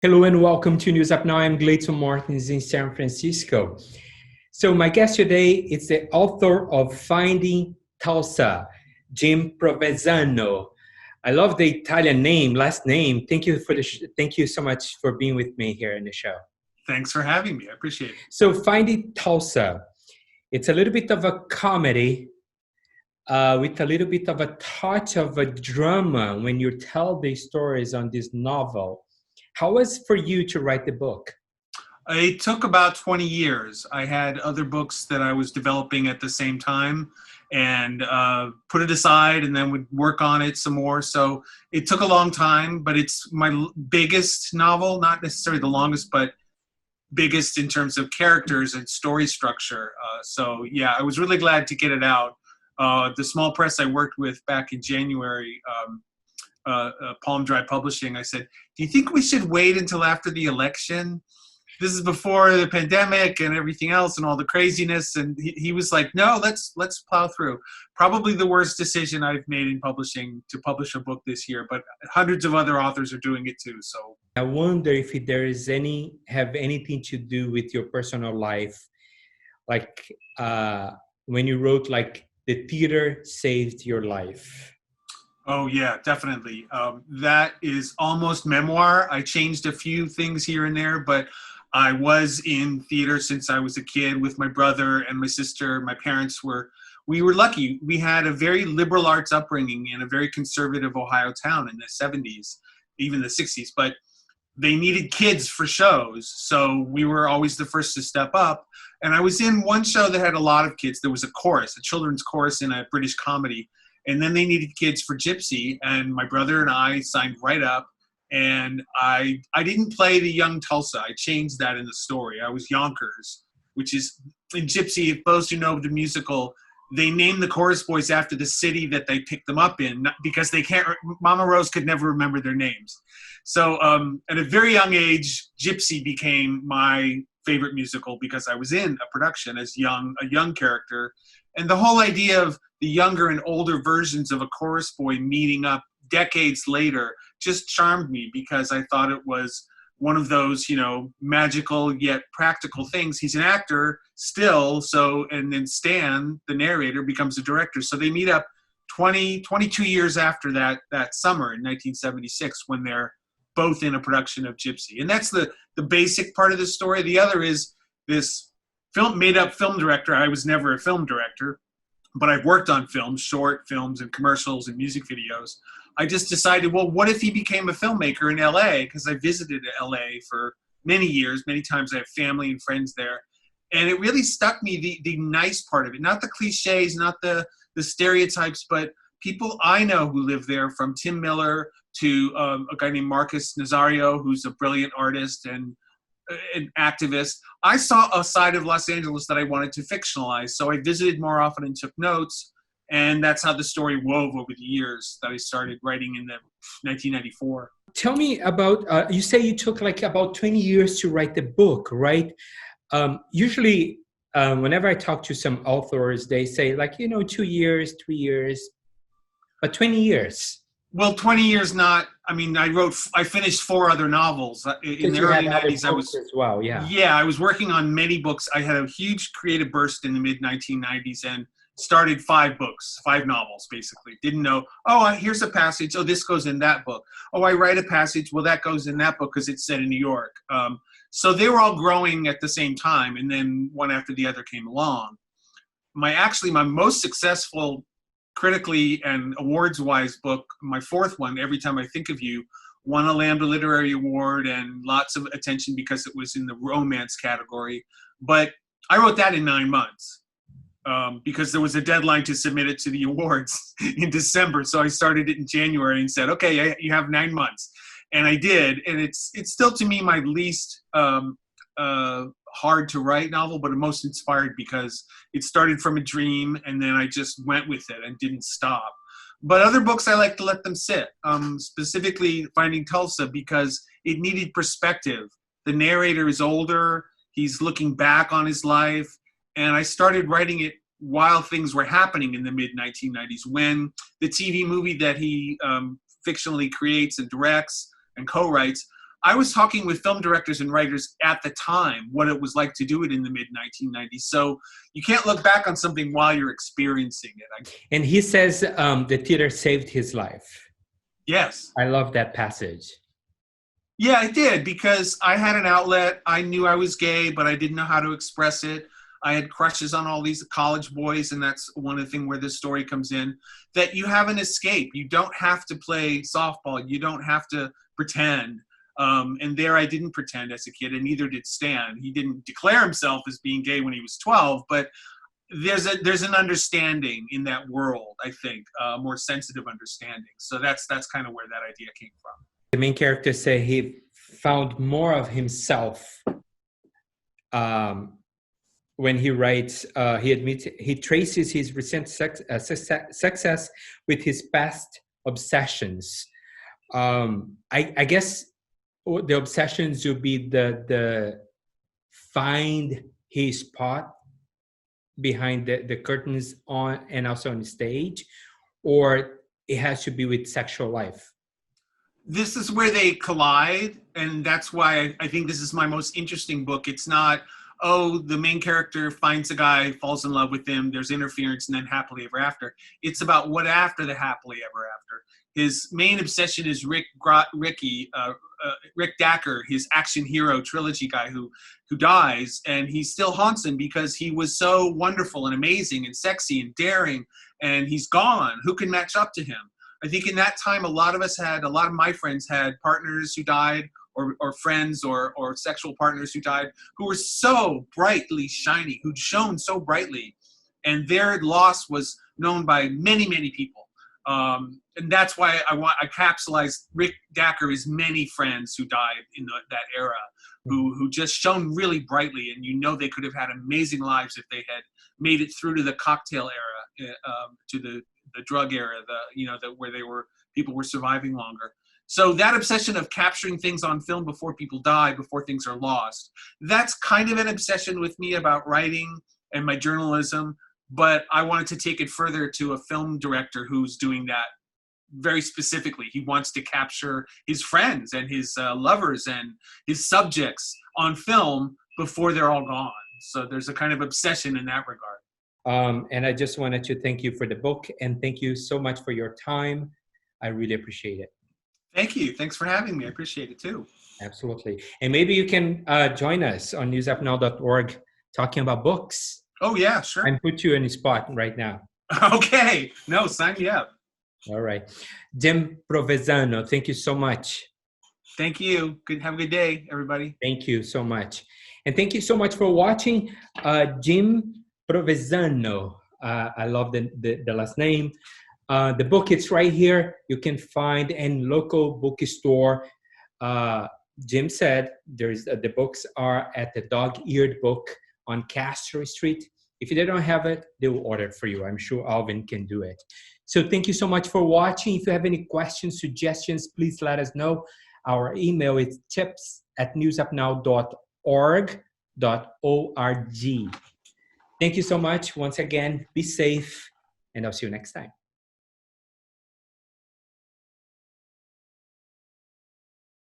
Hello and welcome to News Up Now. I'm Gleidson Martins in San Francisco. So my guest today is the author of Finding Tulsa, Jim Provenzano. I love the Italian last name. Thank you thank you so much for being with me here in the show. Thanks for having me. I appreciate it. So Finding Tulsa, it's a little bit of a comedy with a little bit of a touch of a drama when you tell the stories on this novel. How was it for you to write the book? It took about 20 years. I had other books that I was developing at the same time and put it aside and then would work on it some more. So it took a long time, but it's my biggest novel, not necessarily the longest, but biggest in terms of characters and story structure. So yeah, I was really glad to get it out. The small press I worked with back in January, Palm Drive Publishing, I said, do you think we should wait until after the election? This is before the pandemic and everything else and all the craziness. And he was like, no, let's plow through. Probably the worst decision I've made in publishing to publish a book this year, but hundreds of other authors are doing it too. So I wonder if there is have anything to do with your personal life, like when you wrote like the theater saved your life. Oh yeah, definitely. That is almost memoir. I changed a few things here and there, but I was in theater since I was a kid with my brother and my sister. My parents we were lucky. We had a very liberal arts upbringing in a very conservative Ohio town in the 70s, even the 60s, but they needed kids for shows. So we were always the first to step up. And I was in one show that had a lot of kids. There was a chorus, a children's chorus in a British comedy. And then they needed kids for Gypsy. And my brother and I signed right up. And I didn't play the young Tulsa. I changed that in the story. I was Yonkers, which is in Gypsy. If those who know the musical, they named the chorus boys after the city that they picked them up in, because they can't. Mama Rose could never remember their names. So at a very young age, Gypsy became my favorite musical because I was in a production as a young character, and the whole idea of the younger and older versions of a chorus boy meeting up decades later just charmed me, because I thought it was one of those, magical yet practical things. He's an actor still, and then Stan, the narrator, becomes a director. So they meet up 22 years after that summer in 1976 when they're both in a production of Gypsy. And that's the basic part of the story. The other is this made-up film director. I was never a film director, but I've worked on films, short films and commercials and music videos. I just decided, well, what if he became a filmmaker in LA? Because I visited LA for many years. Many times I have family and friends there. And it really stuck me, the nice part of it. Not the cliches, not the stereotypes, but people I know who live there, from Tim Miller to a guy named Marcus Nazario, who's a brilliant artist and an activist. I saw a side of Los Angeles that I wanted to fictionalize. So I visited more often and took notes. And that's how the story wove over the years that I started writing in 1994. Tell me about, you say you took like about 20 years to write the book, right? Usually, whenever I talk to some authors, they say 2 years, 3 years, but 20 years. Well, 20 years not. I mean, I finished 4 other novels in the early 90s. I was as well, yeah. Yeah, I was working on many books. I had a huge creative burst in the mid 1990s and started 5 books, 5 novels, basically. Didn't know, here's a passage. Oh, this goes in that book. Oh, I write a passage. Well, that goes in that book because it's set in New York. So they were all growing at the same time, and then one after the other came along. My most successful critically and awards-wise book, my 4th one, Every Time I Think of You, won a Lambda Literary Award and lots of attention because it was in the romance category. But I wrote that in 9 months because there was a deadline to submit it to the awards in December. So I started it in January and said, okay, you have 9 months. And I did. And it's still, to me, my least hard to write novel, but most inspired because it started from a dream and then I just went with it and didn't stop. But other books, I like to let them sit, specifically Finding Tulsa, because it needed perspective. The narrator is older. He's looking back on his life. And I started writing it while things were happening in the mid-1990s, when the TV movie that he fictionally creates and directs and co-writes I was talking with film directors and writers at the time what it was like to do it in the mid-1990s. So you can't look back on something while you're experiencing it. And he says the theater saved his life. Yes. I love that passage. Yeah, I did, because I had an outlet. I knew I was gay, but I didn't know how to express it. I had crushes on all these college boys, and that's one of the things where this story comes in, that you have an escape. You don't have to play softball. You don't have to pretend. And there I didn't pretend as a kid, and neither did Stan. He didn't declare himself as being gay when he was 12, but there's an understanding in that world, I think, a more sensitive understanding. So that's kind of where that idea came from. The main character say he found more of himself when he writes. He admits he traces his recent success with his past obsessions. I guess the obsessions would be the find his spot behind the curtains on and also on the stage, or it has to be with sexual life. This is where they collide, and that's why I think this is my most interesting book. It's not, oh, the main character finds a guy, falls in love with him, there's interference, and then happily ever after. It's about what after the happily ever after. His main obsession is Rick Dacker, his action hero trilogy guy who dies, and he still haunts him because he was so wonderful and amazing and sexy and daring, and he's gone. Who can match up to him? I think in that time, a lot of my friends had partners who died, or friends or sexual partners who died, who were so brightly shining, who'd shone so brightly, and their loss was known by many, many people. And that's why I capsulized Rick Dacker, many friends who died in that era, who just shone really brightly, and they could have had amazing lives if they had made it through to the cocktail era, to the drug era, where people were surviving longer. So that obsession of capturing things on film before people die, before things are lost, that's kind of an obsession with me about writing and my journalism. But I wanted to take it further to a film director who's doing that very specifically. He wants to capture his friends and his lovers and his subjects on film before they're all gone. So there's a kind of obsession in that regard. And I just wanted to thank you for the book, and thank you so much for your time. I really appreciate it. Thank you. Thanks for having me. I appreciate it too. Absolutely. And maybe you can join us on newsupnow.org talking about books. Oh, yeah, sure. I put you in the spot right now. Okay. No, sign me up. All right. Jim Provenzano, thank you so much. Thank you. Have a good day, everybody. Thank you so much. And thank you so much for watching. Jim Provenzano. I love the last name. The book, it's right here. You can find in local bookstore. Jim said the books are at the Dog-Eared Book on Castro Street. If they don't have it, they will order it for you. I'm sure Alvin can do it. So thank you so much for watching. If you have any questions, suggestions, please let us know. Our email is tips@newsupnow.org. Thank you so much. Once again, be safe, and I'll see you next time.